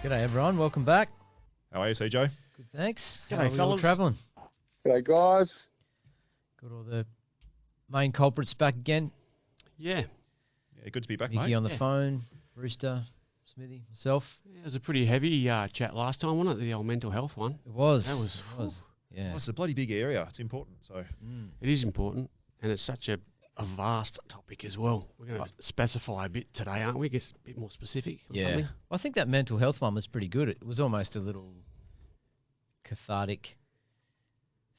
G'day everyone, welcome back. How are you, CJ? Good, thanks. G'day, How are we all fellas. travelling? G'day, guys. Got all the main culprits back again. Yeah. Yeah, good to be back, Mickey mate. on the Yeah. phone, Rooster, Smithy, myself. It was a pretty heavy chat last time, wasn't it? The old mental health one. It was. That was- It was. Yeah. Well, it's a bloody big area. It's important. So It is important, and it's such a vast topic as well. We're going to specify a bit today, aren't we? Get a bit more specific. Or Yeah. something. I think that mental health one was pretty good. It was almost a little cathartic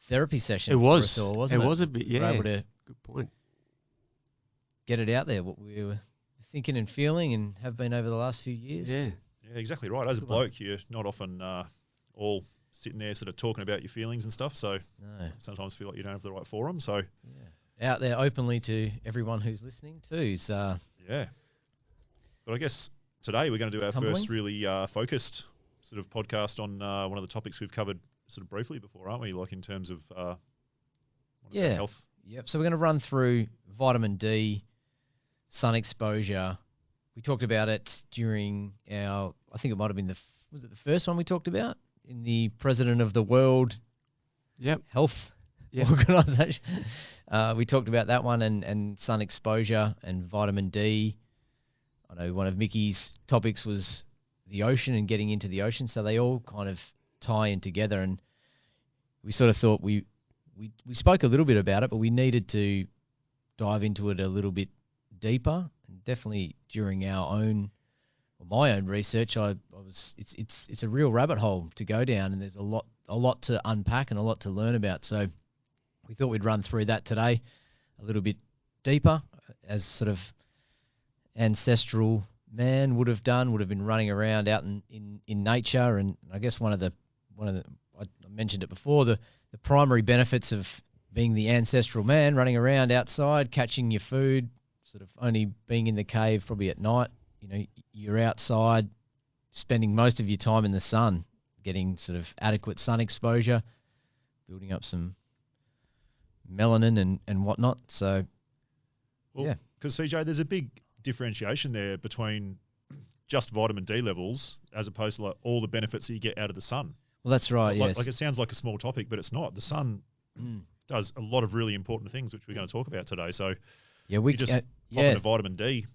therapy session. It for was. us all, wasn't it? It was a bit. We were Yeah. able to Good point. get it out there, what we were thinking and feeling and have been over the last few years. Yeah. yeah, exactly right. As a Good one. bloke, you're not often all sitting there sort of talking about your feelings and stuff. So No. sometimes feel like you don't have the right forum. So Yeah. Out there openly to everyone who's listening too. So yeah. But I guess today we're going to do our Humbling. first really focused sort of podcast on one of the topics we've covered sort of briefly before, aren't we? Like in terms of one of our Yeah. health. Yep. So we're going to run through vitamin D, sun exposure. We talked about it during our, I think it might have been was it the first one we talked about in the President of the World Yep. Health Yep. Organization? We talked about that one and sun exposure and vitamin D. I know one of Mickey's topics was the ocean and getting into the ocean. So they all kind of tie in together. And we sort of thought we spoke a little bit about it, but we needed to dive into it a little bit deeper. And definitely during our own, or my own research, it's a real rabbit hole to go down, and there's a lot to unpack and a lot to learn about. So we thought we'd run through that today a little bit deeper, as sort of ancestral man would have been running around out in nature. And I guess one of the I mentioned it before, the primary benefits of being the ancestral man, running around outside, catching your food, sort of only being in the cave probably at night. You know, you're outside, spending most of your time in the sun, getting sort of adequate sun exposure, building up some melanin and whatnot. So, Well, yeah. Because CJ, there's a big differentiation there between just vitamin D levels as opposed to like all the benefits that you get out of the sun. Well, that's right, Like, yes. like it sounds like a small topic, but it's not. The sun does a lot of really important things, which we're going to talk about today. So Yeah, we you just pop in a vitamin D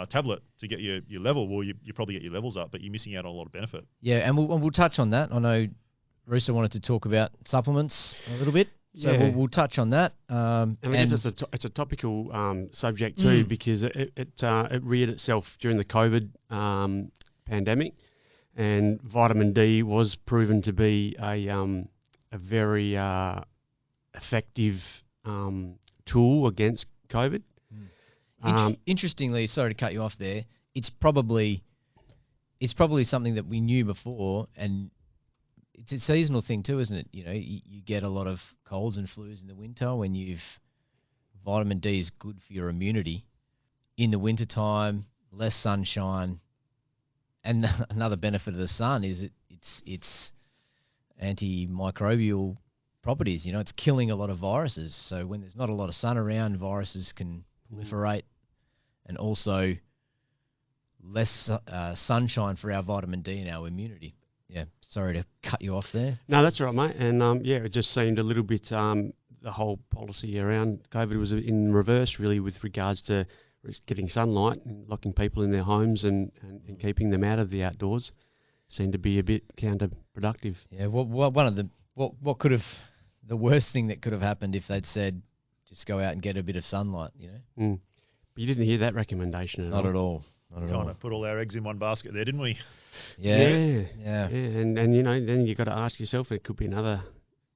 tablet to get your level. Well, you probably get your levels up, but you're missing out on a lot of benefit. Yeah, and we'll touch on that. I know Rooster wanted to talk about supplements a little bit, so Yeah. we'll touch on that. And I guess it's a topical subject too, because it reared itself during the COVID pandemic, and vitamin D was proven to be a very effective tool against COVID. Interestingly, sorry to cut you off there. It's probably something that we knew before, and it's a seasonal thing too, isn't it? You know, you get a lot of colds and flus in the winter when vitamin D is good for your immunity. In the wintertime, less sunshine, and another benefit of the sun is it's antimicrobial properties. You know, it's killing a lot of viruses. So when there's not a lot of sun around, viruses can proliferate, and also less sunshine for our vitamin D and our immunity. Yeah, sorry to cut you off there. No, that's all right, mate. And yeah, it just seemed a little bit the whole policy around COVID was in reverse, really, with regards to getting sunlight and locking people in their homes and keeping them out of the outdoors. Seemed to be a bit counterproductive. Yeah, what could have, the worst thing that could have happened if they'd said, just go out and get a bit of sunlight, you know? But you didn't hear that recommendation at all. Not at all. Not at all. Kind of put all our eggs in one basket there, didn't we? Yeah. And you know, then you got to ask yourself, it could be another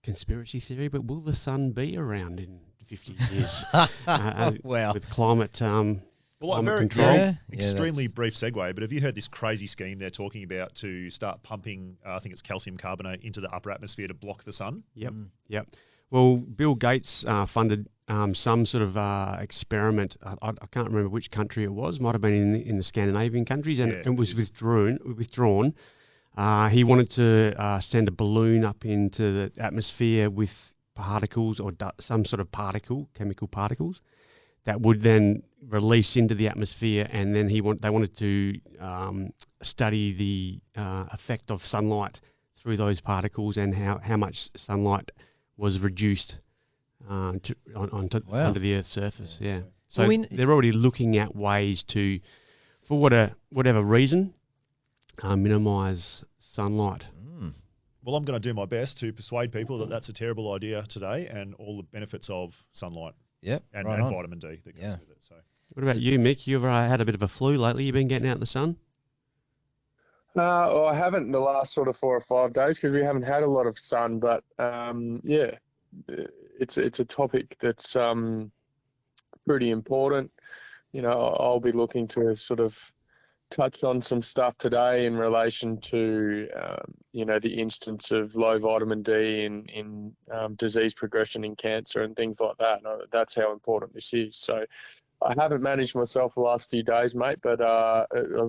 conspiracy theory, but will the sun be around in 50 years Wow. with climate Well, climate very control? Yeah. extremely brief segue, but have you heard this crazy scheme they're talking about to start pumping, I think it's calcium carbonate, into the upper atmosphere to block the sun? Yep. Well, Bill Gates funded some sort of experiment. I can't remember which country it was. Might have been in the Scandinavian countries, and Yeah, it was it is. withdrawn. He wanted to send a balloon up into the atmosphere with particles or some sort of chemical particles, that would then release into the atmosphere, and then they wanted to study the effect of sunlight through those particles and how much sunlight was reduced onto the Earth's surface. Yeah. So they're already looking at ways to, for whatever reason, minimise sunlight. Well, I'm going to do my best to persuade people that that's a terrible idea today, and all the benefits of sunlight. Yep, and right on. vitamin D that goes with it. So, what about you, Mick? You've had a bit of a flu lately. You've been getting out in the sun? Well, I haven't in the last sort of 4 or 5 days because we haven't had a lot of sun. But yeah, it's a topic that's pretty important. You know, I'll be looking to sort of touch on some stuff today in relation to the instance of low vitamin D in disease progression in cancer and things like that. And that's how important this is. So I haven't managed myself the last few days, mate, but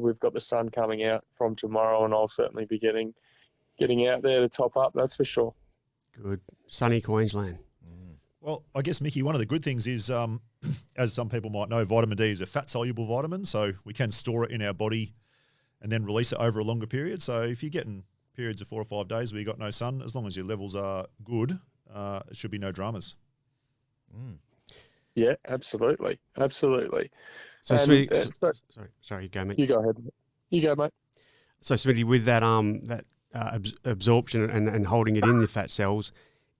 we've got the sun coming out from tomorrow, and I'll certainly be getting out there to top up. That's for sure. Good. Sunny Queensland. Well, I guess, Mickey, one of the good things is, as some people might know, vitamin D is a fat-soluble vitamin, so we can store it in our body and then release it over a longer period. So if you're getting periods of 4 or 5 days where you've got no sun, as long as your levels are good, it should be no dramas. Yeah, absolutely. Absolutely. So, Smitty, sorry, you go, mate. You go ahead. You go, mate. So, Smitty, with that absorption and holding it in the fat cells,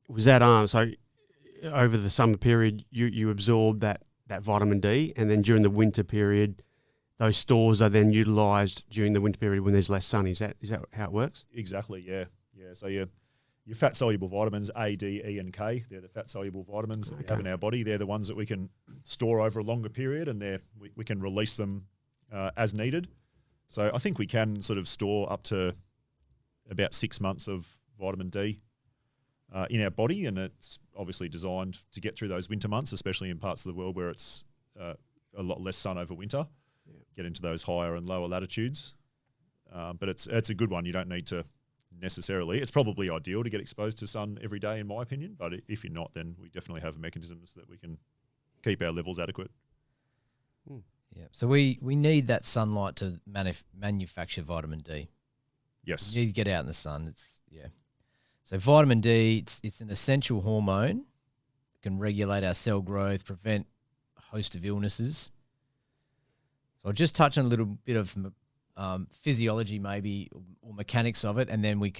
was that so over the summer period you absorb that vitamin D, and then during the winter period, those stores are then utilised during the winter period when there's less sun. Is that how it works? Exactly, yeah. So your fat-soluble vitamins, A, D, E, and K, they're the fat-soluble vitamins that we have in our body. They're the ones that we can store over a longer period, and we can release them as needed. So I think we can sort of store up to about 6 months of vitamin D in our body, and it's obviously designed to get through those winter months, especially in parts of the world where it's a lot less sun over winter, get into those higher and lower latitudes. But it's a good one. You don't need to necessarily. It's probably ideal to get exposed to sun every day, in my opinion, but if you're not, then we definitely have mechanisms that we can keep our levels adequate. Yeah. So we need that sunlight to manufacture vitamin D. Yes. You need to get out in the sun. So vitamin D, it's an essential hormone. It can regulate our cell growth, prevent a host of illnesses. So I'll just touch on a little bit of physiology maybe or mechanics of it, and then we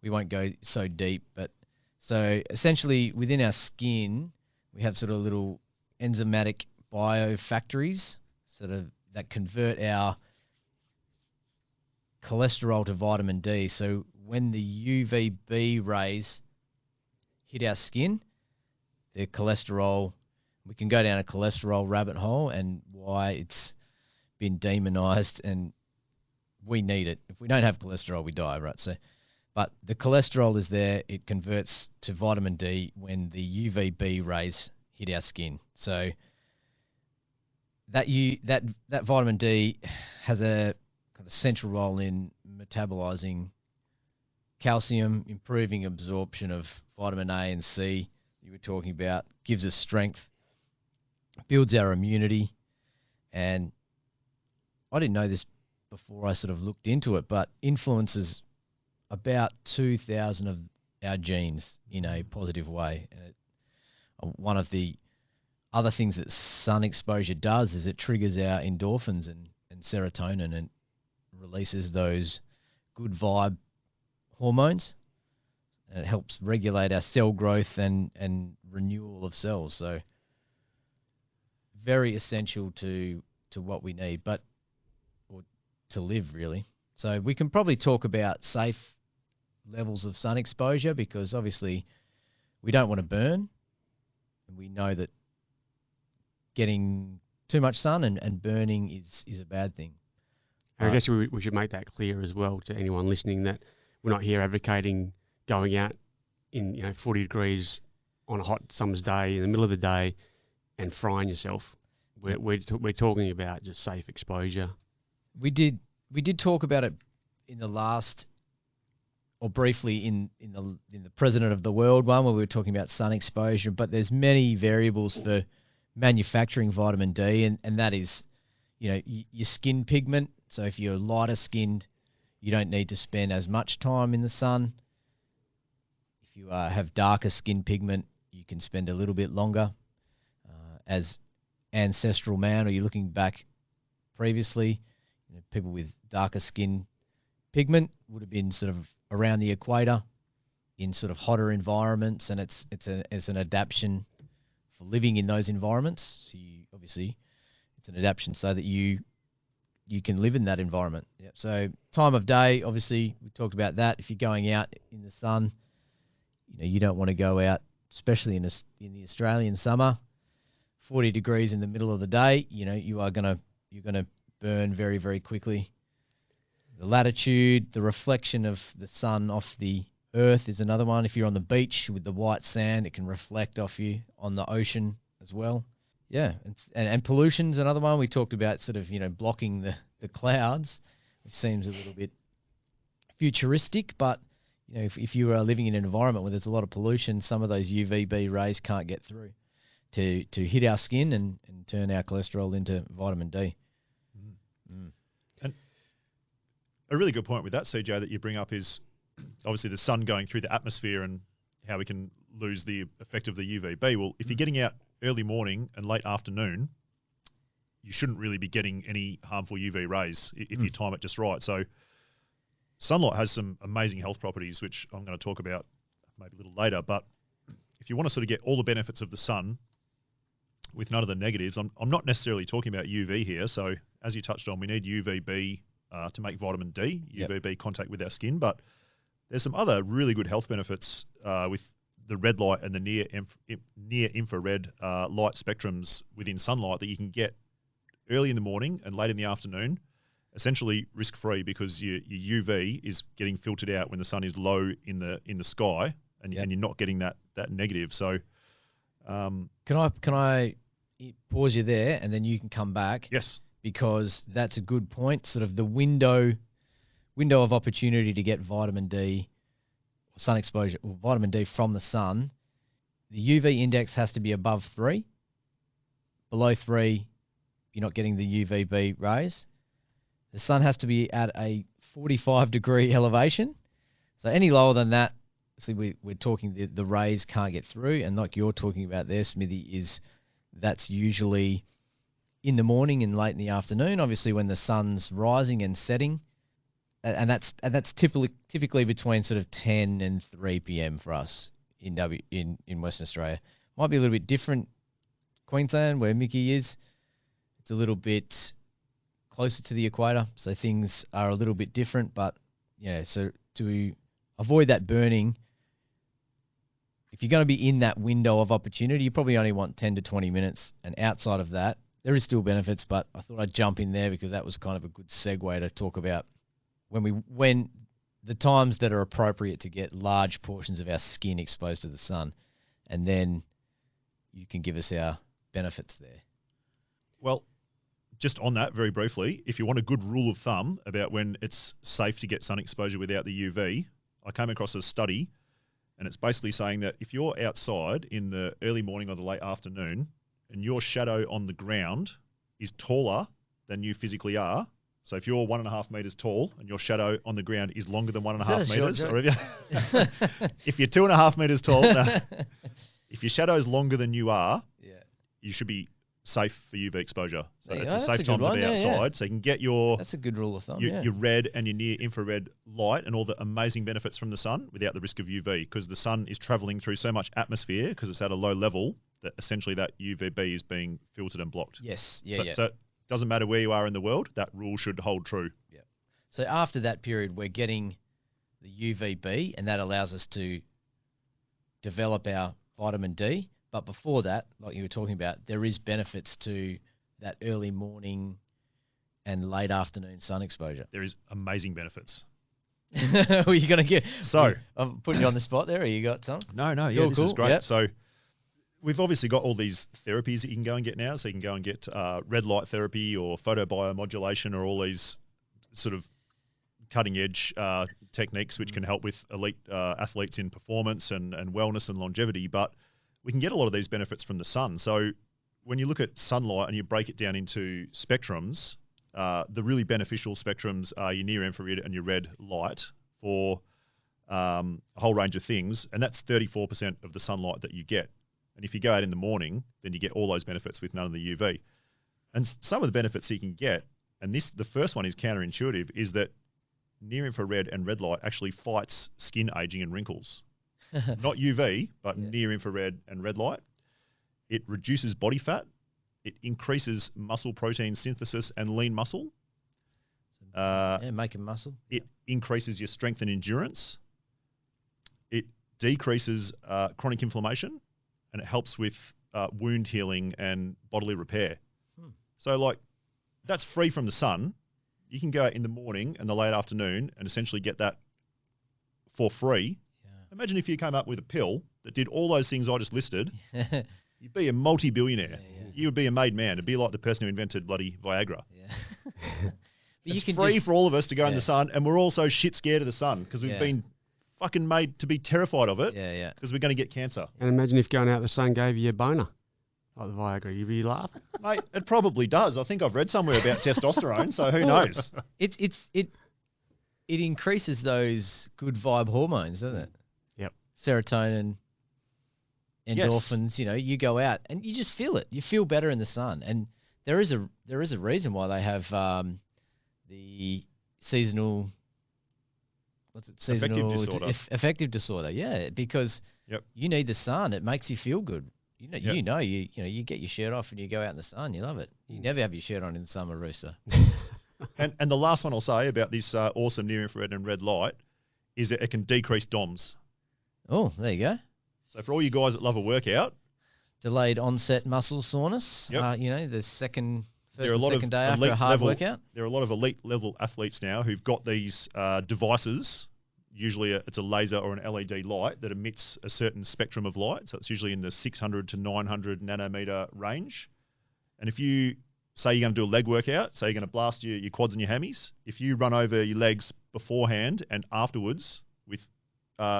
won't go so deep. But so essentially within our skin, we have sort of little enzymatic biofactories sort of that convert our cholesterol to vitamin D. So when the UVB rays hit our skin, the cholesterol, we can go down a cholesterol rabbit hole and why it's been demonized, and we need it. If we don't have cholesterol, we die, right? So, but the cholesterol is there. It converts to vitamin D when the UVB rays hit our skin. So that vitamin D has a kind of central role in metabolizing calcium, improving absorption of vitamin A and C you were talking about, gives us strength, builds our immunity. And I didn't know this before I sort of looked into it, but influences about 2,000 of our genes in a positive way. And one of the other things that sun exposure does is it triggers our endorphins and serotonin and releases those good vibe hormones, and it helps regulate our cell growth and renewal of cells. So very essential to what we need, or to live really. So we can probably talk about safe levels of sun exposure, because obviously we don't want to burn, and we know that getting too much sun and burning is a bad thing. I guess we should make that clear as well to anyone listening that we're not here advocating going out in 40 degrees on a hot summer's day in the middle of the day and frying yourself. We're talking about just safe exposure. We did talk about it in the last, or briefly in the President of the World one, where we were talking about sun exposure. But there's many variables for manufacturing vitamin D, and that is, your skin pigment. So if you're lighter skinned, you don't need to spend as much time in the sun. If you have darker skin pigment, you can spend a little bit longer. As ancestral man, or you're looking back previously, people with darker skin pigment would have been sort of around the equator in sort of hotter environments, and it's an adaptation for living in those environments. So obviously it's an adaptation so that you can live in that environment. Yep. So time of day, obviously we talked about that. If you're going out in the sun, you don't want to go out, especially in the Australian summer, 40 degrees in the middle of the day. You're gonna burn very, very quickly. The latitude, the reflection of the sun off the earth is another one. If you're on the beach with the white sand, it can reflect off you on the ocean as well. Yeah, and pollution's another one. We talked about sort of, blocking the clouds, which seems a little bit futuristic, but, if you are living in an environment where there's a lot of pollution, some of those UVB rays can't get through to hit our skin and turn our cholesterol into vitamin D. And a really good point with that, CJ, that you bring up is obviously the sun going through the atmosphere and how we can lose the effect of the UVB. Well, if you're getting out early morning and late afternoon, you shouldn't really be getting any harmful UV rays if you time it just right. So sunlight has some amazing health properties, which I'm going to talk about maybe a little later. But if you want to sort of get all the benefits of the sun with none of the negatives, I'm not necessarily talking about UV here. So as you touched on, we need UVB to make vitamin D, UVB contact with our skin. But there's some other really good health benefits with the red light and the near infrared light spectrums within sunlight that you can get early in the morning and late in the afternoon, essentially risk-free, because your UV is getting filtered out when the sun is low in the sky, and you're not getting that negative. So, can I pause you there, and then you can come back? Yes, because that's a good point. Sort of the window of opportunity to get vitamin D, sun exposure, or vitamin D from the sun. The UV index has to be above 3. Below 3, you're not getting the UVB rays. The sun has to be at a 45-degree elevation. So any lower than that, see, we're talking the rays can't get through. And like you're talking about there, Smithy, that's usually in the morning and late in the afternoon, obviously when the sun's rising and setting. And that's typically between sort of 10 and 3 p.m. for us in Western Australia. Might be a little bit different Queensland, where Mickey is. It's a little bit closer to the equator, so things are a little bit different. But so to avoid that burning, if you're going to be in that window of opportunity, you probably only want 10 to 20 minutes. And outside of that, there is still benefits, but I thought I'd jump in there because that was kind of a good segue to talk about when the times that are appropriate to get large portions of our skin exposed to the sun, and then you can give us our benefits there. Well, just on that very briefly, if you want a good rule of thumb about when it's safe to get sun exposure without the UV, I came across a study, and it's basically saying that if you're outside in the early morning or the late afternoon and your shadow on the ground is taller than you physically are, so if you're 1.5 meters tall and your shadow on the ground is longer than 1.5 meters, or if you're 2.5 meters tall, if your shadow is longer than you are, you should be safe for UV exposure. So it's a safe time to be outside. So you can get that's a good rule of thumb. Your red and your near infrared light and all the amazing benefits from the sun without the risk of UV, because the sun is traveling through so much atmosphere because it's at a low level that essentially that UVB is being filtered and blocked. Yes. So it doesn't matter where you are in the world, that rule should hold true. Yeah. So after that period, we're getting the UVB, and that allows us to develop our vitamin D. But before that, like you were talking about, there is benefits to that early morning and late afternoon sun exposure. There is amazing benefits. Are you going to get? So I'm putting you on the spot there. Or you got some? No. Cool, this is great. Yep. So we've obviously got all these therapies that you can go and get now. So you can go and get red light therapy or photobiomodulation, or all these sort of cutting edge techniques which can help with elite athletes in performance and wellness and longevity. But we can get a lot of these benefits from the sun. So when you look at sunlight and you break it down into spectrums, the really beneficial spectrums are your near infrared and your red light for a whole range of things, and that's 34% of the sunlight that you get. And if you go out in the morning, then you get all those benefits with none of the UV. And some of the benefits you can get, and the first one is counterintuitive, is that near infrared and red light actually fights skin aging and wrinkles. Not UV, but near infrared and red light. It reduces body fat. It increases muscle protein synthesis and lean muscle. Making muscle. It increases your strength and endurance. It decreases chronic inflammation, and it helps with wound healing and bodily repair. So, like, that's free from the sun. You can go out in the morning and the late afternoon and essentially get that for free. Yeah. Imagine if you came up with a pill that did all those things I just listed. You'd be a multi-billionaire. Yeah. You would be a made man. It'd be like the person who invented bloody Viagra. Yeah. It's free for all of us to go in the sun, and we're also shit scared of the sun because we've been fucking made to be terrified of it because we're going to get cancer. And imagine if going out in the sun gave you a boner. Like the Viagra, you'd be laughing. Mate, it probably does. I think I've read somewhere about testosterone, so who knows? It increases those good vibe hormones, doesn't it? Yep. Serotonin, endorphins, you go out and you just feel it. You feel better in the sun. And there is a reason why they have the seasonal affective disorder. Yeah, because you need the sun. It makes you feel good. You get your shirt off and you go out in the sun. You love it. You never have your shirt on in the summer, Rooster. And the last one I'll say about this awesome near infrared and red light is that it can decrease DOMS. Oh, there you go. So for all you guys that love a workout, delayed onset muscle soreness. The first or second day after a hard workout. There are a lot of elite level athletes now who've got these devices. Usually it's a laser or an LED light that emits a certain spectrum of light. So it's usually in the 600 to 900 nanometer range. And if you say you're going to do a leg workout, say you're going to blast your quads and your hammies, if you run over your legs beforehand and afterwards with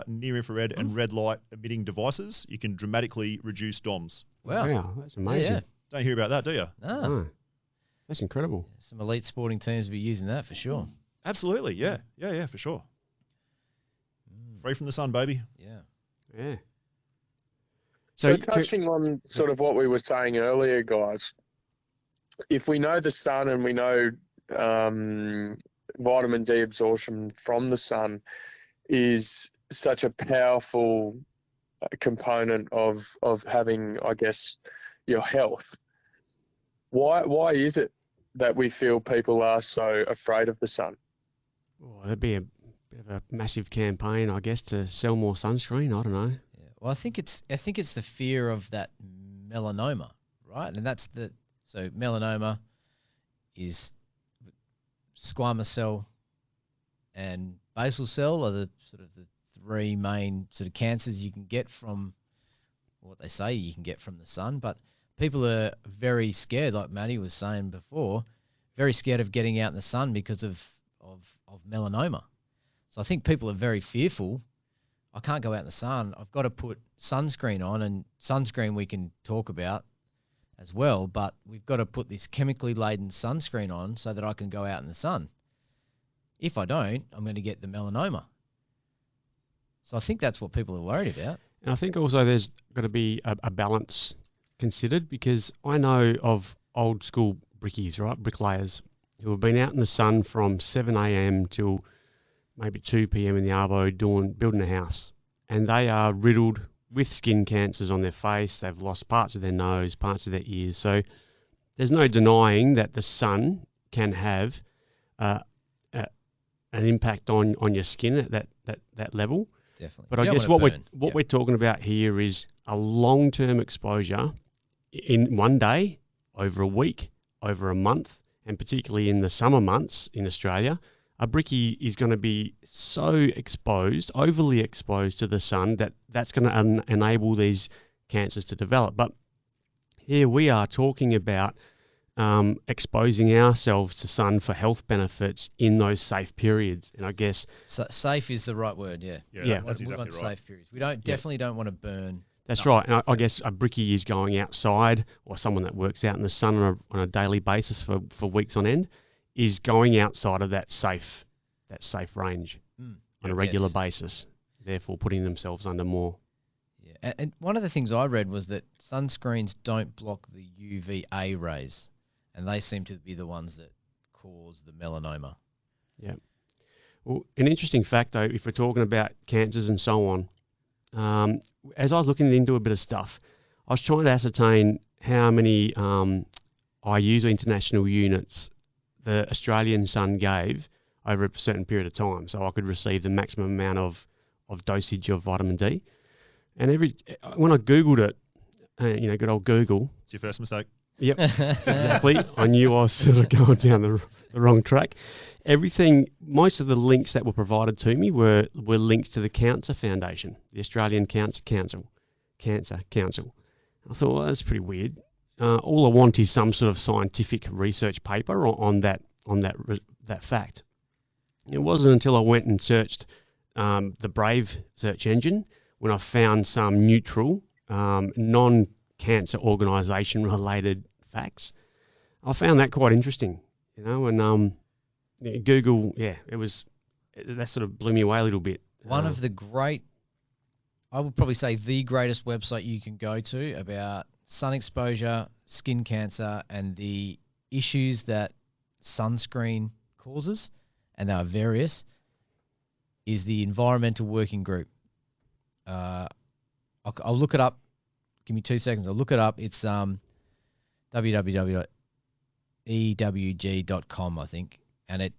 near infrared and red light emitting devices, you can dramatically reduce DOMS. Wow, that's amazing. Yeah. Don't hear about that, do you? No. That's incredible. Some elite sporting teams will be using that for sure. Absolutely, yeah, for sure. Free from the sun, baby. Yeah. So touching on sort of what we were saying earlier, guys, if we know the sun and we know vitamin D absorption from the sun is such a powerful component of having, I guess, your health, why is it that we feel people are so afraid of the sun? Well, that'd be a bit of a massive campaign, I guess, to sell more sunscreen. I don't know. Yeah. Well, I think it's the fear of that melanoma, right? And so melanoma is squamous cell and basal cell are the sort of the three main sort of cancers you can get from what they say you can get from the sun. But people are very scared, like Matty was saying before, very scared of getting out in the sun because of melanoma. So I think people are very fearful. I can't go out in the sun. I've got to put sunscreen on, and sunscreen we can talk about as well, but we've got to put this chemically laden sunscreen on so that I can go out in the sun. If I don't, I'm going to get the melanoma. So I think that's what people are worried about. And I think also there's got to be a balance considered, because I know of old school brickies, right, bricklayers, who have been out in the sun from 7 a.m. till maybe 2 p.m. in the arvo building a house. And they are riddled with skin cancers on their face. They've lost parts of their nose, parts of their ears. So there's no denying that the sun can have an impact on your skin at that level. Definitely. But I guess what we're talking about here is a long-term exposure in one day, over a week, over a month, and particularly in the summer months in Australia. A brickie is going to be so exposed, overly exposed to the sun, that's going to enable these cancers to develop. But here we are talking about exposing ourselves to sun for health benefits in those safe periods. And I guess safe is the right word. Yeah. That's exactly right. Safe periods. We definitely don't want to burn. That's No. right. And I guess a brickie is going outside, or someone that works out in the sun on a daily basis for weeks on end, is going outside of that safe range on a regular Yes. basis, therefore putting themselves under more. Yeah. And one of the things I read was that sunscreens don't block the UVA rays, and they seem to be the ones that cause the melanoma. Yeah. Well, an interesting fact, though, if we're talking about cancers and so on, as I was looking into a bit of stuff, I was trying to ascertain how many IUs or international units the Australian sun gave over a certain period of time, so I could receive the maximum amount of dosage of vitamin D. And when I Googled it, good old Google. It's your first mistake. Yep, exactly. I knew I was sort of going down the wrong track. Most of the links that were provided to me were links to the Cancer Foundation, the Australian Cancer Council. I thought, well, that's pretty weird. All I want is some sort of scientific research paper on that fact. It wasn't until I went and searched the Brave search engine when I found some neutral, non-cancer organisation related facts. I found that quite interesting, and Google, that sort of blew me away a little bit. One of the I would probably say the greatest website you can go to about sun exposure, skin cancer, and the issues that sunscreen causes, and there are various, is the Environmental Working Group. I'll look it up. Give me 2 seconds. I'll look it up. It's www.ewg.com, I think, and it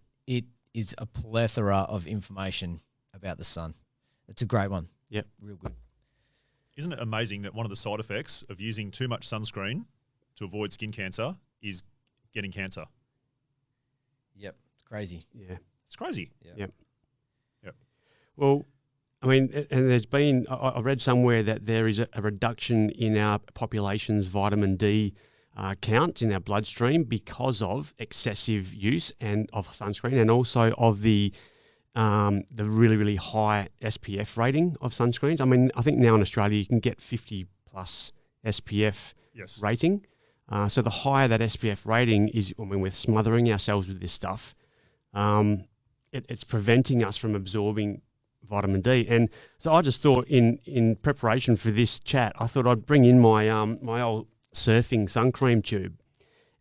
is a plethora of information about the sun. It's a great one. Yep. Real good. Isn't it amazing that one of the side effects of using too much sunscreen to avoid skin cancer is getting cancer? Yep. It's crazy. Yeah. It's crazy. Yep. Well, I mean, and there's been, I read somewhere that there is a reduction in our population's vitamin D count in our bloodstream because of excessive use and of sunscreen, and also of the really, really high SPF rating of sunscreens. I mean, I think now in Australia you can get 50 plus SPF rating. So the higher that SPF rating is, we're smothering ourselves with this stuff. It's preventing us from absorbing vitamin D. And so I just thought in preparation for this chat, I thought I'd bring in my my old surfing sun cream tube.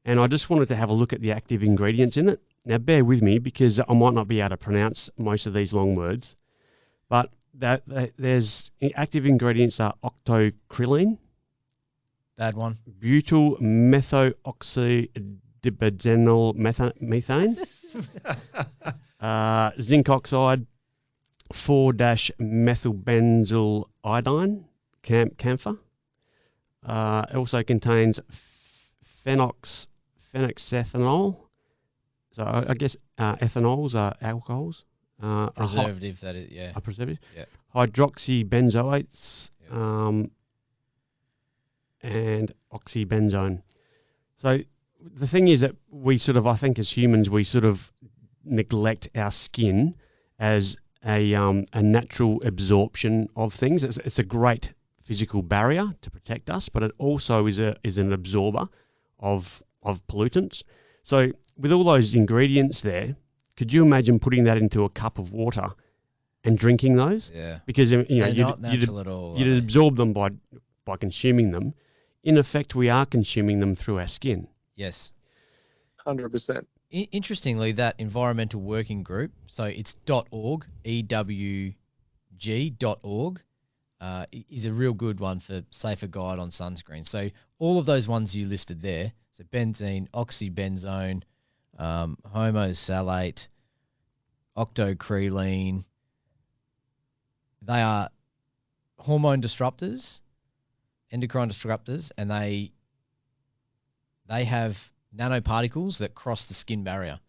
And I just wanted to have a look at the active ingredients in it. Now, bear with me because I might not be able to pronounce most of these long words. But there's active ingredients are octocrylene. Bad one. Butyl methoxydibenzenyl methane. Zinc oxide. 4-methylbenzyl iodine, camphor. It also contains phenoxethanol. So I guess ethanols are alcohols. Preservative, that is, yeah. A preservative. Yeah. Hydroxybenzoates and oxybenzone. So the thing is that I think as humans, we sort of neglect our skin as a natural absorption of things. It's a great physical barrier to protect us, but it also is an absorber of pollutants. So with all those ingredients there, could you imagine putting that into a cup of water and drinking those? Yeah. Because They're not natural at all. You'd absorb them by consuming them. In effect, we are consuming them through our skin. Yes. 100%. Interestingly, that Environmental Working Group, so it's .org, EWG.org, is a real good one for safer guide on sunscreen. So all of those ones you listed there, so benzene, oxybenzone, homosalate, octocrylene, they are hormone disruptors, endocrine disruptors, and they have nanoparticles that cross the skin barrier.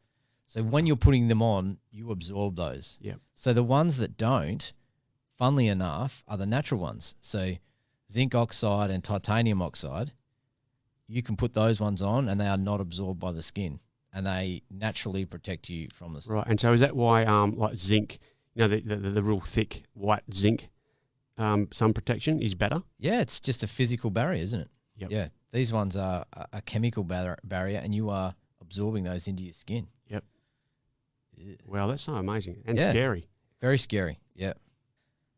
So when you're putting them on, you absorb those. Yep. So the ones that don't, funnily enough, are the natural ones. So zinc oxide and titanium oxide, you can put those ones on and they are not absorbed by the skin, and they naturally protect you from the sun. Right. And so is that why like zinc, the real thick white zinc, sun protection is better. Yeah, it's just a physical barrier, isn't it? Yep. Yeah, these ones are a chemical barrier, and you are absorbing those into your skin. Yep. Yeah. Wow, that's so amazing and Yeah. scary. Very scary. Yeah.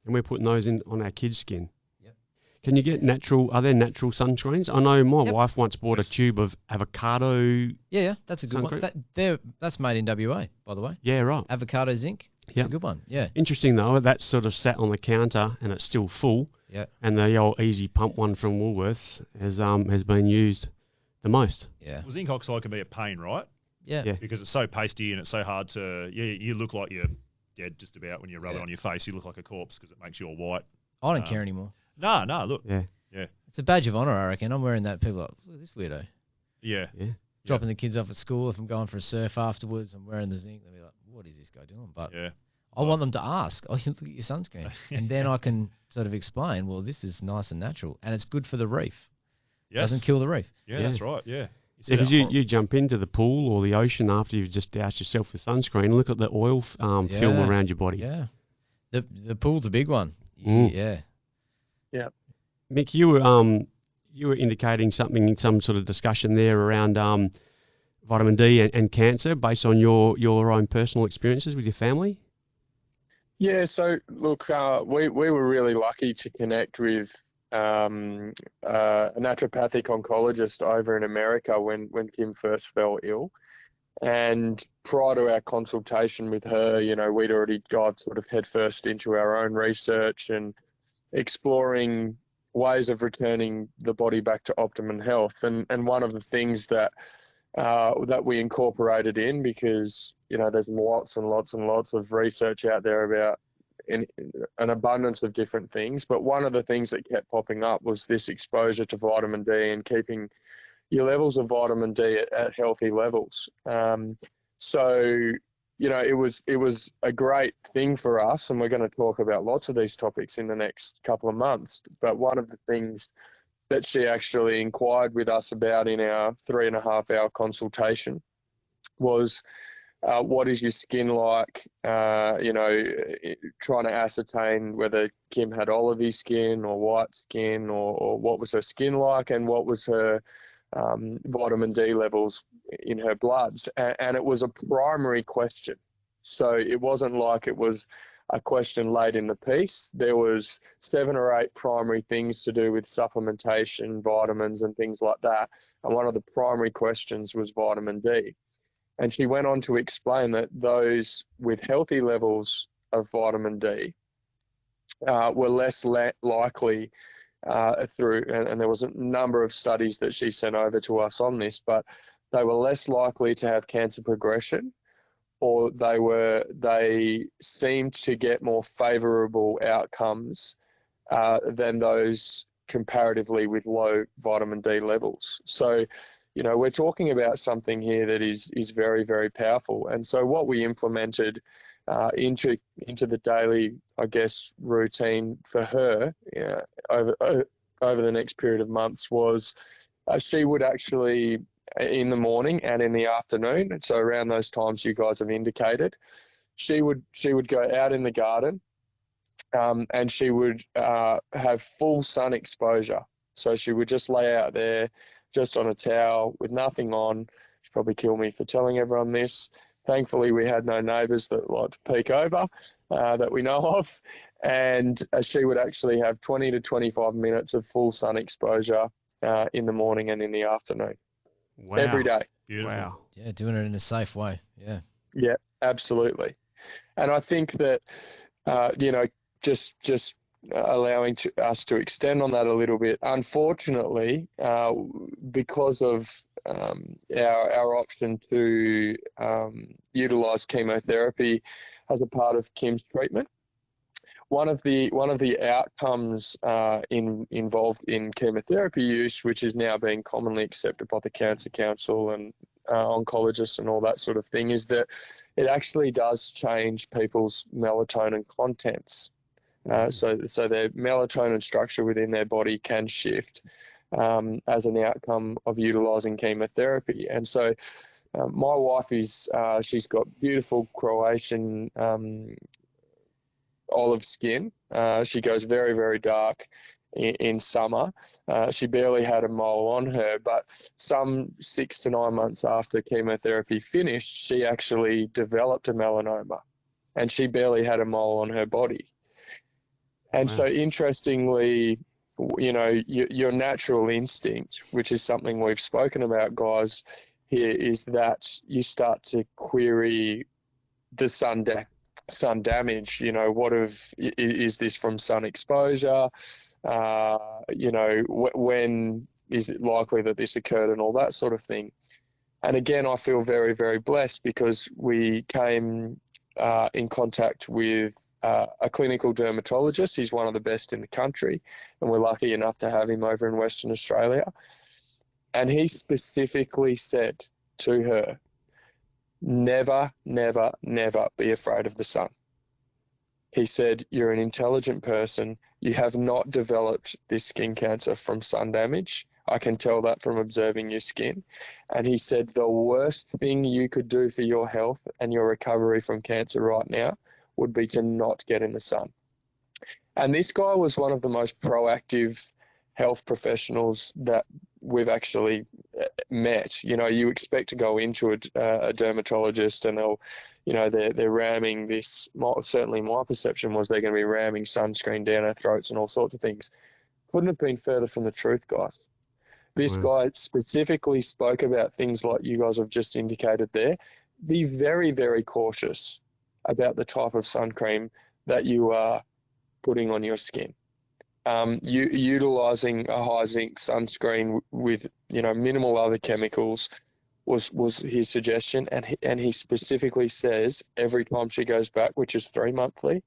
And we're putting those in on our kids' skin. Yep. Can you get are there natural sunscreens? I know my Yep. wife once bought a tube of avocado. Yeah, that's a good one. That's made in WA, by the way. Yeah, right. Avocado zinc. It's Yep. a good one. Yeah. Interesting though, that's sort of sat on the counter and it's still full. Yeah. And the old easy pump one from Woolworths has been used the most. Yeah. Well, zinc oxide can be a pain, right? Yeah. Yeah. Because it's so pasty and it's so hard to. Yeah, you look like you're dead just about when you rub it on your face. You look like a corpse because it makes you all white. I don't care anymore. No, look. Yeah. It's a badge of honour, I reckon. I'm wearing that. People are like, look at this weirdo. Yeah. Yeah. Dropping the kids off at school. If I'm going for a surf afterwards, I'm wearing the zinc. They'll be like, what is this guy doing? But Yeah. I want them to ask, oh, you look at your sunscreen. And then I can sort of explain, well, this is nice and natural. And it's good for the reef. Yes. Doesn't kill the reef. Yeah, that's right. Yeah. Because you jump into the pool or the ocean after you've just doused yourself with sunscreen and look at the oil film Yeah. around your body. Yeah. The pool's a big one. Mm. Yeah. Yeah. Mick, you were indicating something in some sort of discussion there around vitamin D and cancer based on your own personal experiences with your family. Yeah, so look, we were really lucky to connect with a naturopathic oncologist over in America when Kim first fell ill. And prior to our consultation with her, we'd already got sort of headfirst into our own research and exploring ways of returning the body back to optimum health. And one of the things that we incorporated in, because there's lots and lots and lots of research out there about an abundance of different things, but one of the things that kept popping up was this exposure to vitamin D and keeping your levels of vitamin D at healthy levels. So it was a great thing for us, and we're going to talk about lots of these topics in the next couple of months. But one of the things that she actually inquired with us about in our 3.5-hour consultation was, what is your skin like? Trying to ascertain whether Kim had olivey skin or white skin, or what was her skin like, and what was her vitamin D levels in her bloods. And it was a primary question. So it wasn't like it was a question late in the piece. There was 7 or 8 primary things to do with supplementation, vitamins and things like that. And one of the primary questions was vitamin D. And she went on to explain that those with healthy levels of vitamin D were less likely through, and there was a number of studies that she sent over to us on this, but they were less likely to have cancer progression, or they seemed to get more favorable outcomes than those comparatively with low vitamin D levels. So, we're talking about something here that is very, very powerful. And so what we implemented into the daily, I guess, routine for her over the next period of months was she would actually, in the morning and in the afternoon, and so around those times you guys have indicated, she would go out in the garden, and she would have full sun exposure. So she would just lay out there just on a towel with nothing on. She'd probably kill me for telling everyone this. Thankfully, we had no neighbours that like to peek over that we know of. And she would actually have 20 to 25 minutes of full sun exposure in the morning and in the afternoon. Wow. Every day. Beautiful. Wow. Yeah, doing it in a safe way. Yeah. Yeah, absolutely. And I think that, just allowing us to extend on that a little bit. Unfortunately, because of our option to utilise chemotherapy as a part of Kim's treatment, one of the outcomes involved in chemotherapy use, which is now being commonly accepted by the Cancer Council and oncologists and all that sort of thing, is that it actually does change people's melatonin contents. So their melatonin structure within their body can shift as an outcome of utilising chemotherapy. And so my wife she's got beautiful Croatian olive skin. She goes very, very dark in summer. She barely had a mole on her, but some 6 to 9 months after chemotherapy finished, she actually developed a melanoma, and she barely had a mole on her body. And so interestingly, you know, your natural instinct, which is something we've spoken about, guys, here, is that you start to query the sun damage. You know, is this from sun exposure? You know, when is it likely that this occurred, and all that sort of thing. And again, I feel very, very blessed because we came in contact with a clinical dermatologist. He's one of the best in the country, and we're lucky enough to have him over in Western Australia. And he specifically said to her, never, never, never be afraid of the sun. He said, you're an intelligent person. You have not developed this skin cancer from sun damage. I can tell that from observing your skin. And he said, the worst thing you could do for your health and your recovery from cancer right now would be to not get in the sun. And this guy was one of the most proactive health professionals that we've actually met. You know, you expect to go into a dermatologist and they'll, you know, they're ramming this. Certainly my perception was they're going to be ramming sunscreen down our throats and all sorts of things. Couldn't have been further from the truth, guys. This guy specifically spoke about things like you guys have just indicated there. Be very, very cautious about the type of sun cream that you are putting on your skin. Utilizing a high zinc sunscreen with, you know, minimal other chemicals was his suggestion. And he specifically says every time she goes back, which is 3 monthly,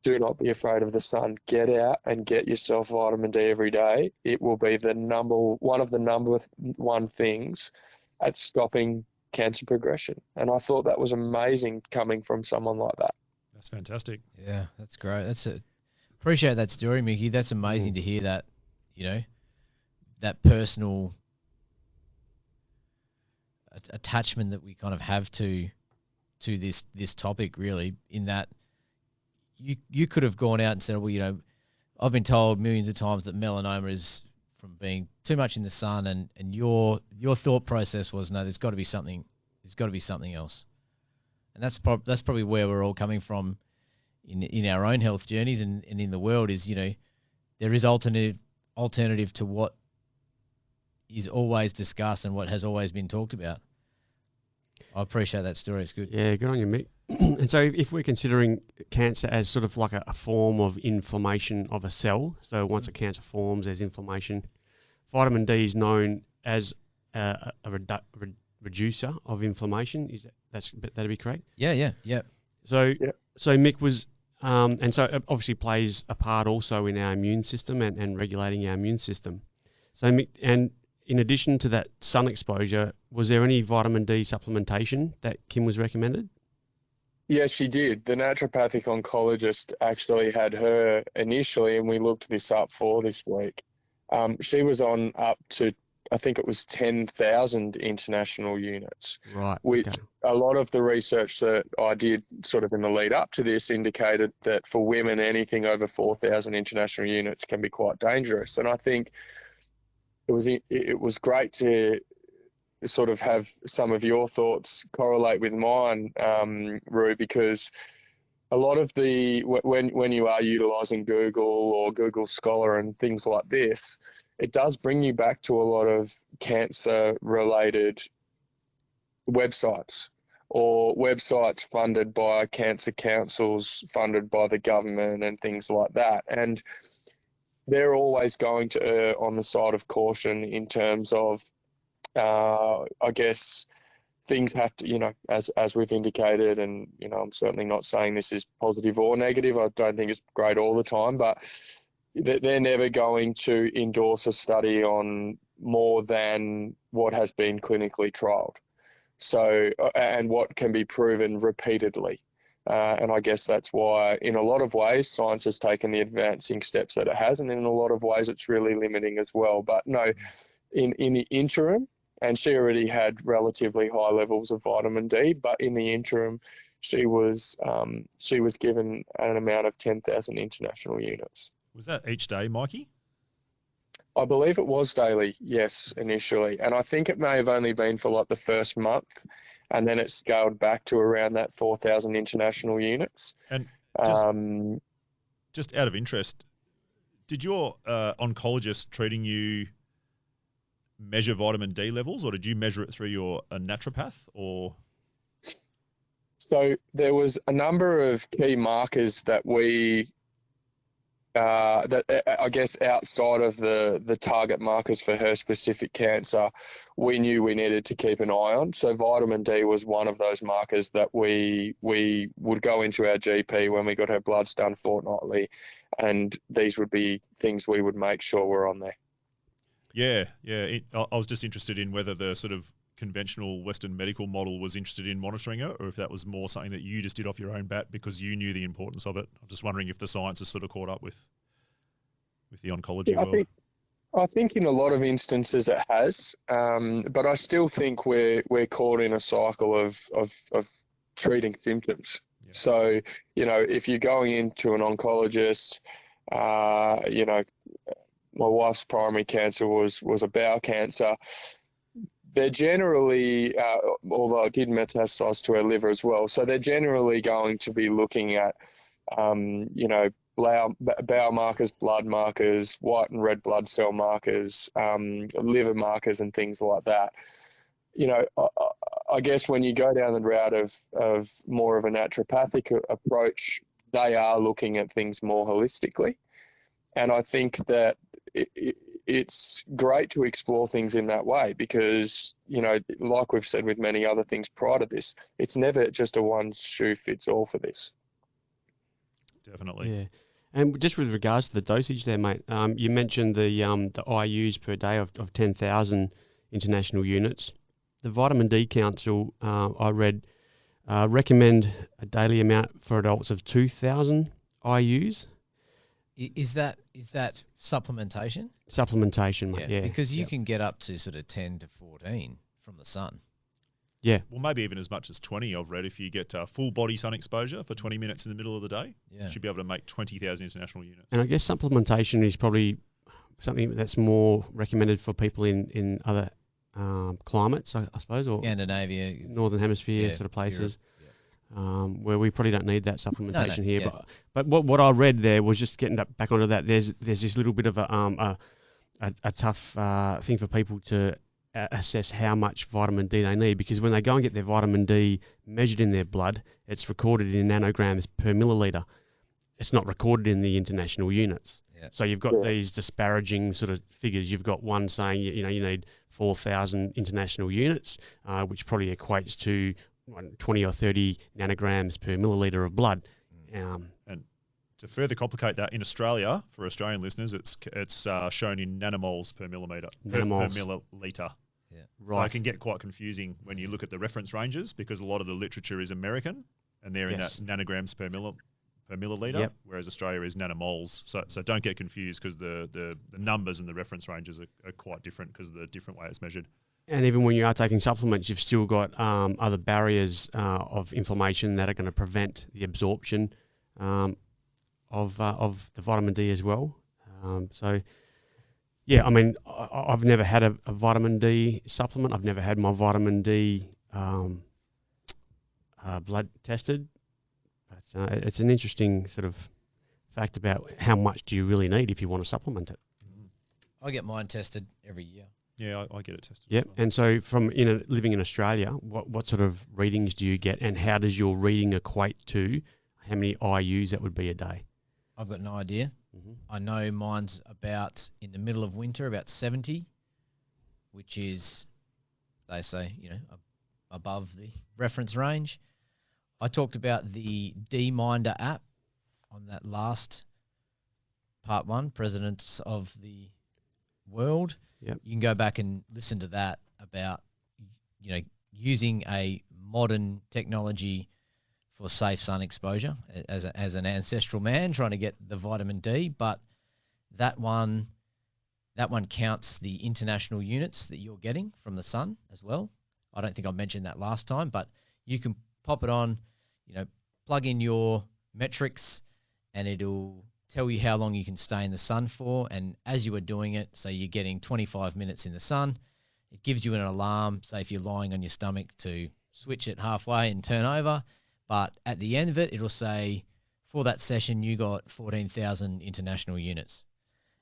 do not be afraid of the sun. Get out and get yourself vitamin D every day. It will be one of the number one things at stopping cancer progression. And I thought that was amazing coming from someone like that. That's fantastic. Yeah, that's great. Appreciate that story, Mickey. That's amazing to hear that, you know, that personal attachment that we kind of have to this topic, really, in that you could have gone out and said, well, you know, I've been told millions of times that melanoma is from being too much in the sun, and your thought process was, no, there's got to be something else. And that's probably where we're all coming from in our own health journeys and in the world, is, you know, there is alternative to what is always discussed and what has always been talked about. I appreciate that story. It's good. Yeah, good on you, Mick. And so if we're considering cancer as sort of like a form of inflammation of a cell, so once a cancer forms, there's inflammation. Vitamin D is known as a reducer of inflammation. That'd be correct? Yeah. So Mick was, and so it obviously plays a part also in our immune system and regulating our immune system. So Mick, and in addition to that sun exposure, was there any vitamin D supplementation that Kim was recommended? Yes, she did. The naturopathic oncologist actually had her initially, and we looked this up for this week. She was on up to, I think it was 10,000 international units. Right. Which a lot of the research that I did sort of in the lead up to this indicated that for women, anything over 4,000 international units can be quite dangerous. And I think it was great to sort of have some of your thoughts correlate with mine, Roo, because a lot of when you are utilizing Google or Google Scholar and things like this, it does bring you back to a lot of cancer related websites or websites funded by cancer councils, funded by the government and things like that. And they're always going to err on the side of caution in terms of, I guess, things have to, you know, as we've indicated, and, you know, I'm certainly not saying this is positive or negative. I don't think it's great all the time, but they're never going to endorse a study on more than what has been clinically trialed. So, and what can be proven repeatedly. And I guess that's why, in a lot of ways, science has taken the advancing steps that it has, and in a lot of ways, it's really limiting as well. But no, in the interim, and she already had relatively high levels of vitamin D, but in the interim, she was given an amount of 10,000 international units. Was that each day, Mikey? I believe it was daily, yes, initially. And I think it may have only been for like the first month, and then it scaled back to around that 4,000 international units. And Um, just out of interest, did your oncologist treating you measure vitamin D levels, or did you measure it through your naturopath? Or so there was a number of key markers that we that I guess outside of the target markers for her specific cancer, we knew we needed to keep an eye on. So vitamin D was one of those markers that we would go into our GP when we got her bloods done fortnightly, and these would be things we would make sure were on there. Yeah. I was just interested in whether the sort of conventional Western medical model was interested in monitoring it, or if that was more something that you just did off your own bat because you knew the importance of it. I'm just wondering if the science has sort of caught up with the oncology world. I think in a lot of instances it has, but I still think we're caught in a cycle of treating symptoms. Yeah. So, if you're going into an oncologist, my wife's primary cancer was a bowel cancer. They're generally, although it did metastasize to her liver as well, so they're generally going to be looking at, bowel markers, blood markers, white and red blood cell markers, liver markers, and things like that. I guess when you go down the route of more of a naturopathic approach, they are looking at things more holistically. And I think that it's great to explore things in that way because, like we've said with many other things prior to this, it's never just a one shoe fits all for this. Definitely. Yeah. And just with regards to the dosage there, mate, you mentioned the IUs per day of 10,000 international units. The Vitamin D Council, I read, recommend a daily amount for adults of 2,000 IUs. Is that supplementation? Supplementation, mate, yeah. Because you can get up to sort of 10 to 14 from the sun. Yeah. Well, maybe even as much as 20, I've read. If you get full body sun exposure for 20 minutes in the middle of the day, you should be able to make 20,000 international units. And I guess supplementation is probably something that's more recommended for people in other climates, I suppose, or Scandinavia, Northern Hemisphere sort of places. Where we probably don't need that supplementation here. Yeah. But what I read there was just getting back onto that. There's this little bit of a tough thing for people to assess how much vitamin D they need, because when they go and get their vitamin D measured in their blood, it's recorded in nanograms per milliliter. It's not recorded in the international units. Yeah. So you've got these disparaging sort of figures. You've got one saying you need 4,000 international units, which probably equates to 20 or 30 nanograms per milliliter of blood. And to further complicate that, in Australia, for Australian listeners, it's shown in nanomoles per millimeter, per milliliter. Yeah. Right. So it can get quite confusing when you look at the reference ranges, because a lot of the literature is American, and they're in that nanograms per milliliter, whereas Australia is nanomoles. So don't get confused, because the numbers and the reference ranges are quite different because of the different way it's measured. And even when you are taking supplements, you've still got other barriers of inflammation that are going to prevent the absorption of the vitamin D as well. I mean, I've never had a vitamin D supplement. I've never had my vitamin D blood tested. But it's an interesting sort of fact about how much do you really need if you want to supplement it. I get mine tested every year. Yeah, I get it tested. Yep. Well. And so from living in Australia, what sort of readings do you get, and how does your reading equate to how many IUs that would be a day? I've got no idea. Mm-hmm. I know mine's about, in the middle of winter, about 70, which is, they say, above the reference range. I talked about the D-Minder app on that last part one, Presidents of the World. Yep. You can go back and listen to that about, using a modern technology for safe sun exposure as an ancestral man trying to get the vitamin D. But that one counts the international units that you're getting from the sun as well. I don't think I mentioned that last time, but you can pop it on, plug in your metrics, and it'll tell you how long you can stay in the sun for. And as you are doing it, so you're getting 25 minutes in the sun, it gives you an alarm, say if you're lying on your stomach, to switch it halfway and turn over. But at the end of it, it'll say, for that session, you got 14,000 international units.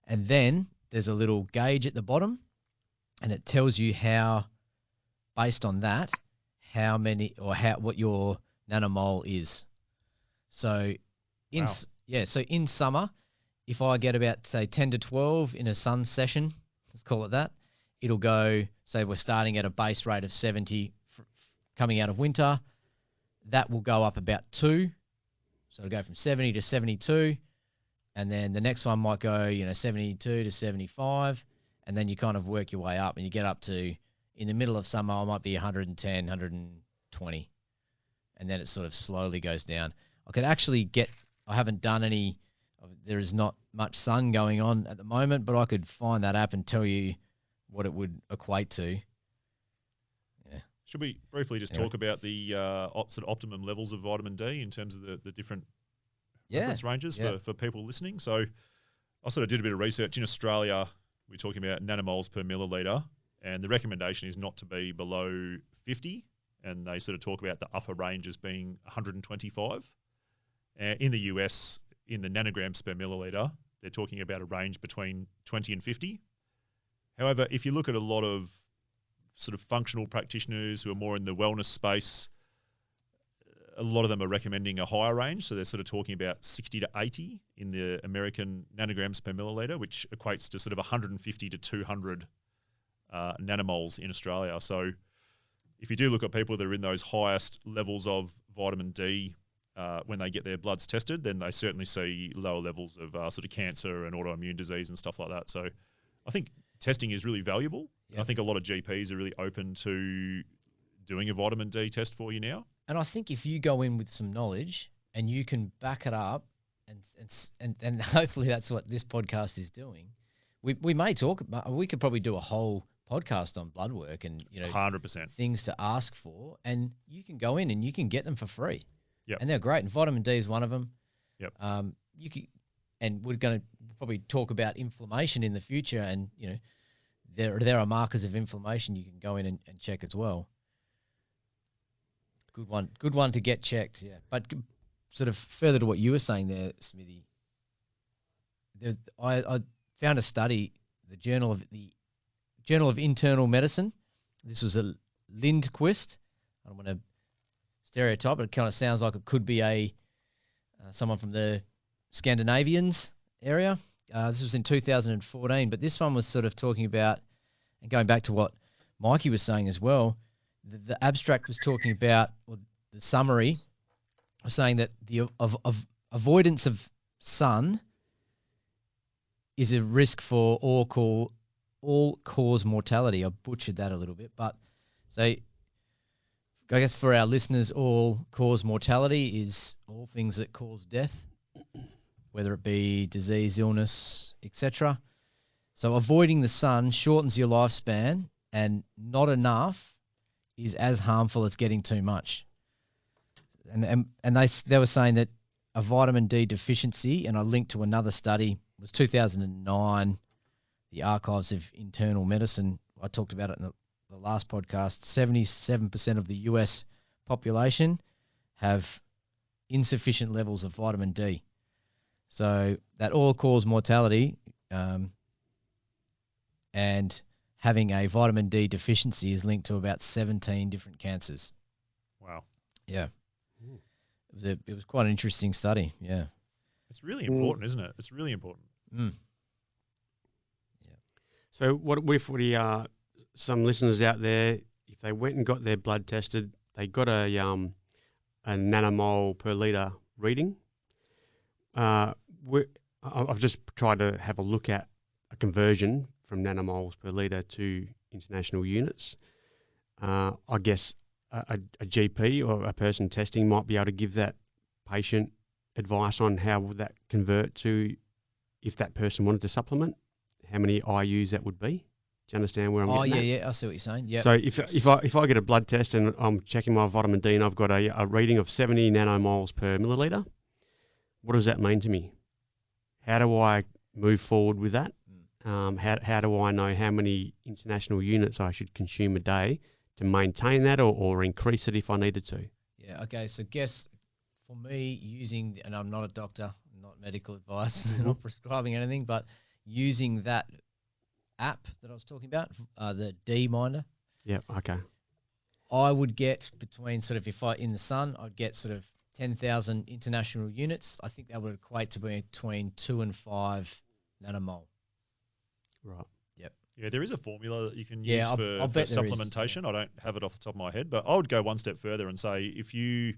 And then there's a little gauge at the bottom, and it tells you how, based on that, how many or what your nanomole is. So in summer, if I get about, say, 10 to 12 in a sun session, let's call it that, it'll go, say we're starting at a base rate of 70 coming out of winter, that will go up about 2. So it'll go from 70 to 72, and then the next one might go, 72 to 75, and then you kind of work your way up, and you get up to, in the middle of summer, I might be 110, 120, and then it sort of slowly goes down. I haven't done any, there is not much sun going on at the moment, but I could find that app and tell you what it would equate to. Yeah. Should we briefly just talk about the sort of optimum levels of vitamin D in terms of the different reference ranges for people listening? So I sort of did a bit of research. In Australia, we're talking about nanomoles per milliliter, and the recommendation is not to be below 50, and they sort of talk about the upper range as being 125. In the US, in the nanograms per milliliter, they're talking about a range between 20 and 50. However, if you look at a lot of sort of functional practitioners who are more in the wellness space, a lot of them are recommending a higher range. So they're sort of talking about 60 to 80 in the American nanograms per milliliter, which equates to sort of 150 to 200 nanomoles in Australia. So if you do look at people that are in those highest levels of vitamin D when they get their bloods tested, then they certainly see lower levels of sort of cancer and autoimmune disease and stuff like that. So I think testing is really valuable. Yep. I think a lot of GPs are really open to doing a vitamin D test for you now. And I think if you go in with some knowledge and you can back it up, and hopefully that's what this podcast is doing, we may talk about, we could probably do a whole podcast on blood work and 100% things to ask for, and you can go in and you can get them for free. Yep. And they're great. And vitamin D is one of them. Yep. And we're going to probably talk about inflammation in the future, and there are markers of inflammation you can go in and check as well. Good one to get checked. Yeah, but sort of further to what you were saying there, Smithy. I found a study, the Journal of Internal Medicine. This was a Lindquist. I don't want to stereotype, but it kind of sounds like it could be someone from the Scandinavians area. This was in 2014, but this one was sort of talking about, and going back to what Mikey was saying as well, the abstract was talking about, or the summary was saying that the avoidance of sun is a risk for all cause mortality. I butchered that a little bit, but so I guess for our listeners, all cause mortality is all things that cause death, whether it be disease, illness, etc. So avoiding the sun shortens your lifespan, and not enough is as harmful as getting too much. And they were saying that a vitamin D deficiency, and I linked to another study, was 2009, the Archives of Internal Medicine. I talked about it in the last podcast. 77% of the US population have insufficient levels of vitamin D. So that all-cause mortality and having a vitamin D deficiency is linked to about 17 different cancers. Wow. Yeah. It was quite an interesting study. Yeah. It's really important, isn't it? It's really important. Mm. Yeah. So what if some listeners out there, if they went and got their blood tested, they got a nanomole per litre reading. I've just tried to have a look at a conversion from nanomoles per litre to international units. I guess a GP or a person testing might be able to give that patient advice on how would that convert to, if that person wanted to supplement, how many IUs that would be. Do you understand where I'm Oh, getting yeah, at? yeah. I see what you're saying. Yeah. So if I get a blood test and I'm checking my vitamin D and I've got a reading of 70 nanomoles per milliliter, what does that mean to me? How do I move forward with that? How do I know how many international units I should consume a day to maintain that or increase it if I needed to? Yeah. Okay. So guess for me using, and I'm not a doctor, not medical advice, not prescribing anything, but using that app that I was talking about, the D Minder, Yeah. Okay. I would get between sort of, if I in the sun, I'd get sort of 10,000 international units. I think that would equate to between 2 and 5 nanomole. Right. Yep. Yeah, there is a formula that you can Yeah, use I'll for bet there is, supplementation. I don't have it off the top of my head, but I would go one step further and say if you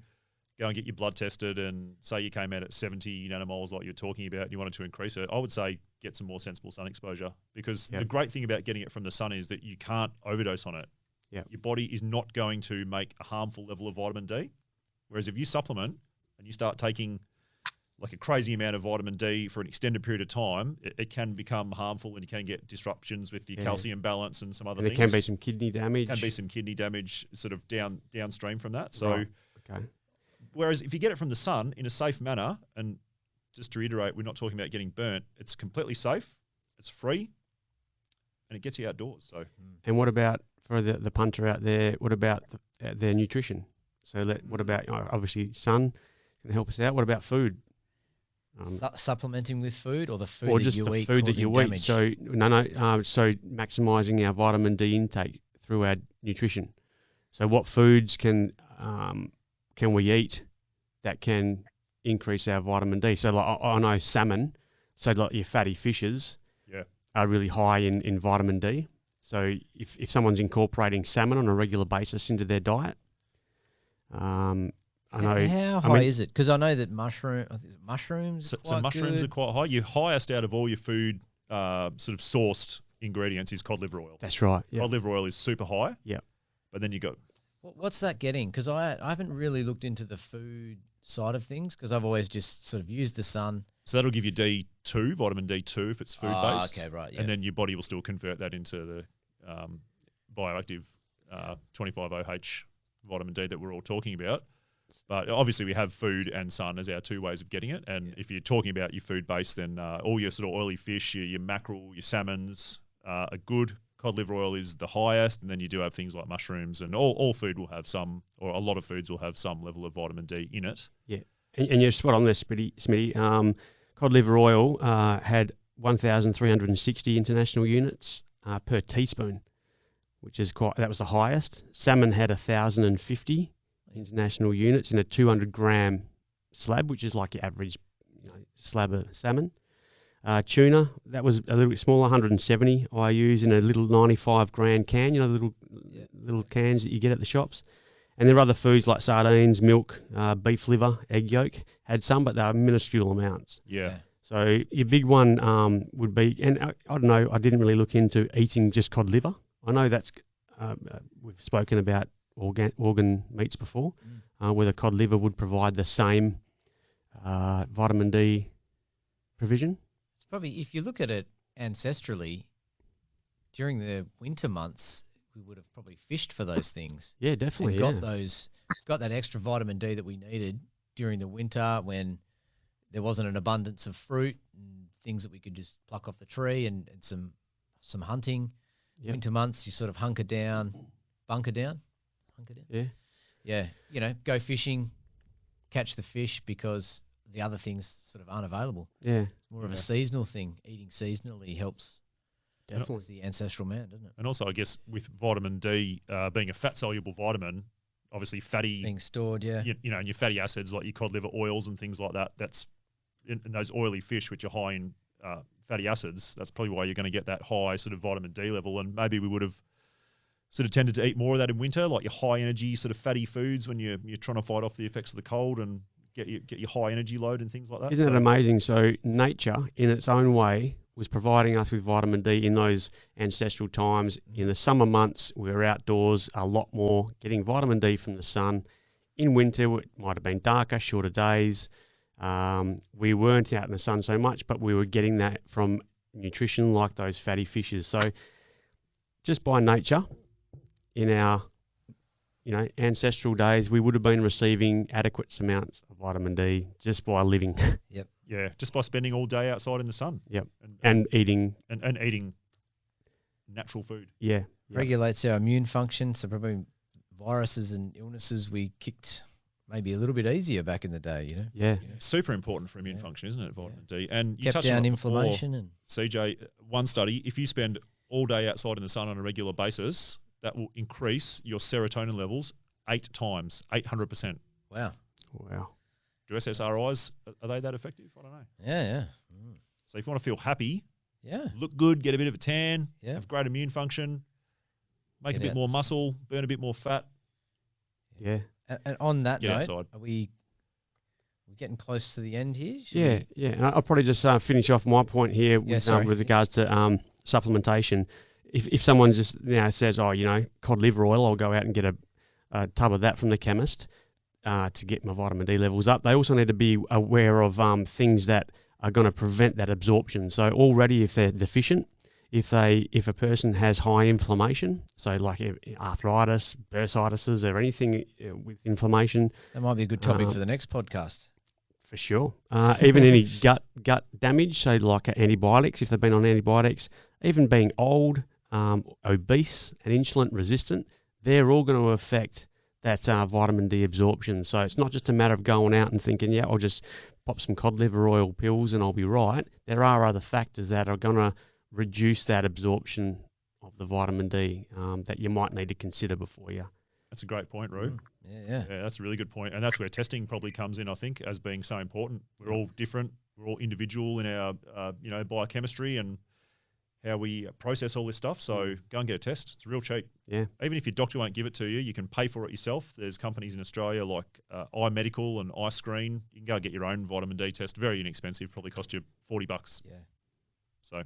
go and get your blood tested and say you came out at 70 nanomoles like you're talking about and you wanted to increase it, I would say get some more sensible sun exposure because the great thing about getting it from the sun is that you can't overdose on it. Yep. Your body is not going to make a harmful level of vitamin D. Whereas if you supplement and you start taking like a crazy amount of vitamin D for an extended period of time, it can become harmful and you can get disruptions with your calcium balance and some other things. There can be some kidney damage. Can be some kidney damage sort of downstream from that. So, Right. Okay. whereas if you get it from the sun in a safe manner, and just to reiterate, we're not talking about getting burnt, it's completely safe, it's free, and it gets you outdoors. So, And what about for the punter out there? What about their nutrition? So what about obviously sun can help us out. What about food? Supplementing with food or the food Or that just you the eat food that causing you damage? eat. So so maximising our vitamin D intake through our nutrition. So what foods can we eat that can increase our vitamin D? So like I know salmon, so like your fatty fishes, are really high in vitamin D. So if someone's incorporating salmon on a regular basis into their diet, I know. How high is it? Because I know that mushrooms. so mushrooms are quite high. Your highest out of all your food sort of sourced ingredients is cod liver oil. That's right. Yeah. Cod liver oil is super high. Yeah. But then you got What's that getting? Because I haven't really looked into the food side of things because I've always just sort of used the sun. So that'll give you D2, vitamin D2 if it's food based. Okay, right. Yeah. And then your body will still convert that into the bioactive 25OH vitamin D that we're all talking about. But obviously we have food and sun as our two ways of getting it. And if you're talking about your food base, then all your sort of oily fish, your mackerel, your salmons are good. Cod liver oil is the highest. And then you do have things like mushrooms, and all food will have some, or a lot of foods will have some level of vitamin D in it. Yeah. And you're spot on there, Smitty. Cod liver oil had 1,360 international units per teaspoon, which is that was the highest. Salmon had 1,050 international units in a 200-gram slab, which is like your average slab of salmon. Tuna, that was a little bit smaller, 170 IUs in a little 95-gram can, little cans that you get at the shops. And there are other foods like sardines, milk, beef liver, egg yolk had some, but they were minuscule amounts. Yeah. So your big one would be, and I don't know, I didn't really look into eating just cod liver. I know that's, we've spoken about organ meats before, where the cod liver would provide the same vitamin D provision. It's probably, if you look at it ancestrally, during the winter months, we would have probably fished for those things. Yeah, definitely. And got that extra vitamin D that we needed during the winter when there wasn't an abundance of fruit and things that we could just pluck off the tree and some hunting. Yep. Winter months, you sort of bunker down. Yeah. Yeah. Go fishing, catch the fish because the other things sort of aren't available. Yeah. It's more of a seasonal thing. Eating seasonally helps. Definitely. It's the ancestral man, doesn't it? And also, I guess, with vitamin D being a fat-soluble vitamin, obviously fatty... Being stored, yeah. And your fatty acids like your cod liver oils and things like that, that's in those oily fish which are high in fatty acids, that's probably why you're going to get that high sort of vitamin D level. And maybe we would have sort of tended to eat more of that in winter, like your high-energy sort of fatty foods when you're trying to fight off the effects of the cold and get your high-energy load and things like that. Isn't it amazing? So nature, in its own way, was providing us with vitamin D in those ancestral times. In the summer months, we were outdoors a lot more, getting vitamin D from the sun. In winter, it might have been darker, shorter days. We weren't out in the sun so much, but we were getting that from nutrition like those fatty fishes. So just by nature, in our ancestral days, we would have been receiving adequate amounts of vitamin D just by living. Yep. Yeah, just by spending all day outside in the sun. Yep. And eating. And eating natural food. Yeah. Yep. Regulates our immune function. So probably viruses and illnesses we kicked maybe a little bit easier back in the day, you know? Yeah. Super important for immune function, isn't it, vitamin D? And you Kept touched down on it inflammation. before, And CJ, one study, if you spend all day outside in the sun on a regular basis, that will increase your serotonin levels 8 times, 800%. wow. Do SSRIs, are they that effective? I don't know. Yeah. So if you want to feel happy, Yeah. look good, get a bit of a tan, Yeah. have great immune function, make Get a bit out more the sun. muscle, burn a bit more fat, Yeah. And on that get note, outside. are we getting close to the end here? Should Yeah. we- Yeah. And I'll probably just finish off my point here with, sorry. with regards to supplementation. If someone just says, cod liver oil, I'll go out and get a tub of that from the chemist to get my vitamin D levels up. They also need to be aware of things that are going to prevent that absorption. So already, if they're deficient, if a person has high inflammation, so like arthritis, bursitis, or anything with inflammation, That might be a good topic for the next podcast. for sure. Even any gut damage, so like antibiotics, if they've been on antibiotics, even being old, obese, and insulin resistant, they're all going to affect that vitamin D absorption. So it's not just a matter of going out and thinking, I'll just pop some cod liver oil pills and I'll be right. There are other factors that are going to reduce that absorption of the vitamin D that you might need to consider before you. That's a great point, Roo. Yeah. Yeah, that's a really good point. And that's where testing probably comes in, I think, as being so important. We're all different. We're all individual in our, biochemistry and how we process all this stuff. So go and get a test. It's real cheap. Yeah. Even if your doctor won't give it to you, you can pay for it yourself. There's companies in Australia like iMedical and iScreen. You can go and get your own vitamin D test. Very inexpensive. Probably cost you $40. Yeah. So,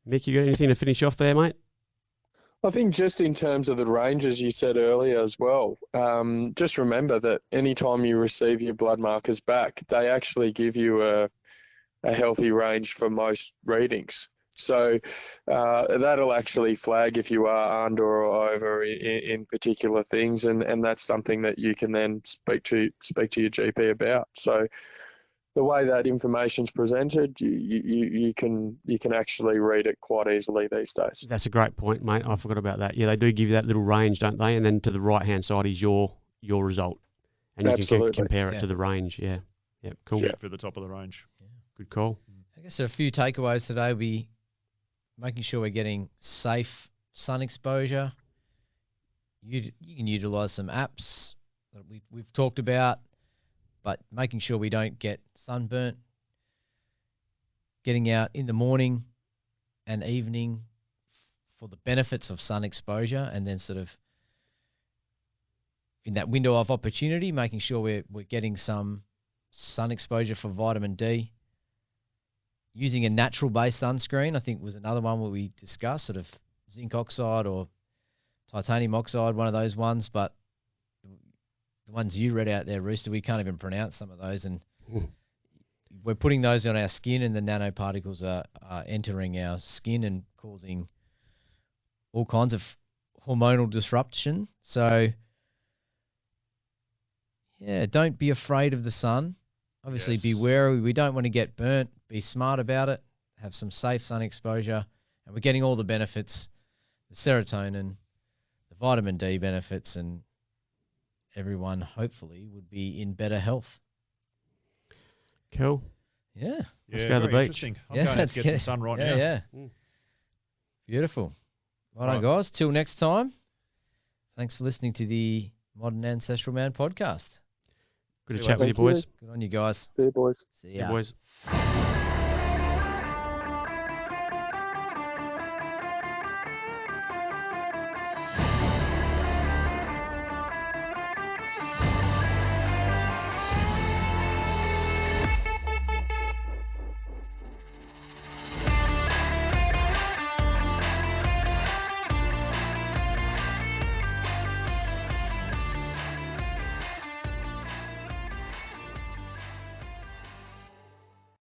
Nick, you got anything to finish off there, mate? I think just in terms of the ranges you said earlier as well, just remember that anytime you receive your blood markers back, they actually give you a healthy range for most readings. So that'll actually flag if you are under or over in particular things, and that's something that you can then speak to your GP about. So the way that information's presented, you can actually read it quite easily these days. That's a great point, mate. I forgot about that. Yeah, they do give you that little range, don't they? And then to the right-hand side is your result. And you Absolutely. can compare it to the range, yeah. Yep, cool. shoot for the top of the range. Good call. I guess a few takeaways today will be making sure we're getting safe sun exposure. You can utilize some apps that we've talked about, but making sure we don't get sunburnt. Getting out in the morning and evening for the benefits of sun exposure, and then sort of in that window of opportunity, making sure we're getting some sun exposure for vitamin D. Using a natural-based sunscreen, I think, was another one where we discussed, sort of zinc oxide or titanium oxide, one of those ones. But the ones you read out there, Rooster, we can't even pronounce some of those. And we're putting those on our skin, and the nanoparticles are entering our skin and causing all kinds of hormonal disruption. So, yeah, don't be afraid of the sun. Obviously, be wary. We don't want to get burnt. Be smart about it. Have some safe sun exposure. And we're getting all the benefits, the serotonin, the vitamin D benefits, and everyone hopefully would be in better health. Cool. Yeah. Let's go to the beach. Interesting. I'm going out to get some sun right now. Yeah. Beautiful. Right, guys. Till next time. Thanks for listening to the Modern Ancestral Man podcast. Good to chat with you, boys. Good on you guys. See you, boys. See ya. Hey, boys.